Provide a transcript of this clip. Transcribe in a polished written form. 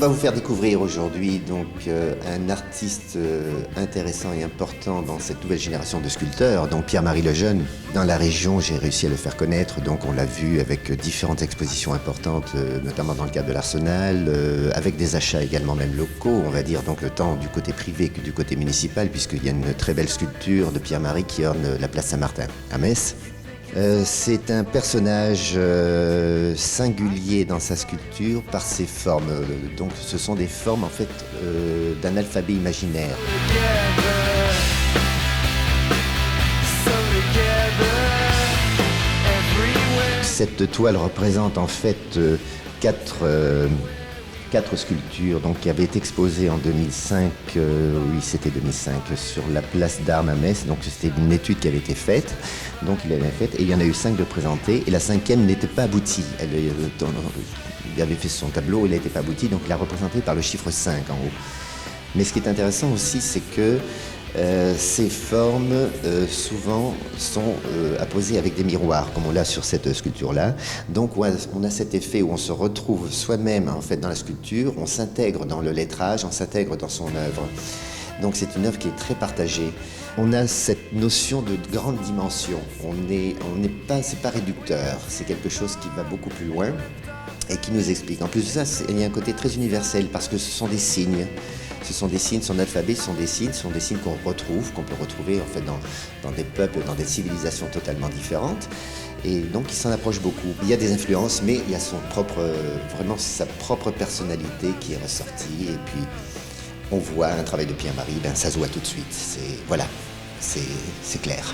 va vous faire découvrir aujourd'hui donc un artiste intéressant et important dans cette nouvelle génération de sculpteurs, donc Pierre-Marie Lejeune. Dans la région, j'ai réussi à le faire connaître, donc on l'a vu avec différentes expositions importantes, notamment dans le cadre de l'Arsenal, avec des achats également même locaux, on va dire, donc le temps du côté privé que du côté municipal, puisqu'il y a une très belle sculpture de Pierre-Marie qui orne la place Saint-Martin à Metz. C'est un personnage singulier dans sa sculpture par ses formes. Donc ce sont des formes en fait d'un alphabet imaginaire. Cette toile représente en fait quatre sculptures donc, qui avaient été exposées en 2005, oui c'était 2005, sur la place d'Armes à Metz. Donc c'était une étude qui avait été faite, donc il avait fait, et il y en a eu 5 de présentées, et la 5e n'était pas aboutie. Il avait fait son tableau, il n'était pas abouti, donc il l'a représenté par le chiffre 5 en haut. Mais ce qui est intéressant aussi, c'est que ces formes souvent sont apposées avec des miroirs, comme on l'a sur cette sculpture-là. Donc on a cet effet où on se retrouve soi-même en fait dans la sculpture, on s'intègre dans le lettrage, on s'intègre dans son œuvre. Donc c'est une œuvre qui est très partagée. On a cette notion de grande dimension. C'est pas réducteur, c'est quelque chose qui va beaucoup plus loin et qui nous explique. En plus de ça, il y a un côté très universel parce que ce sont des signes. Ce sont des signes, son alphabet, ce sont des signes qu'on peut retrouver en fait dans des peuples, dans des civilisations totalement différentes. Et donc il s'en approche beaucoup. Il y a des influences, mais il y a vraiment sa propre personnalité qui est ressortie. Et puis on voit un travail de Pierre-Marie, ça se voit tout de suite. C'est clair.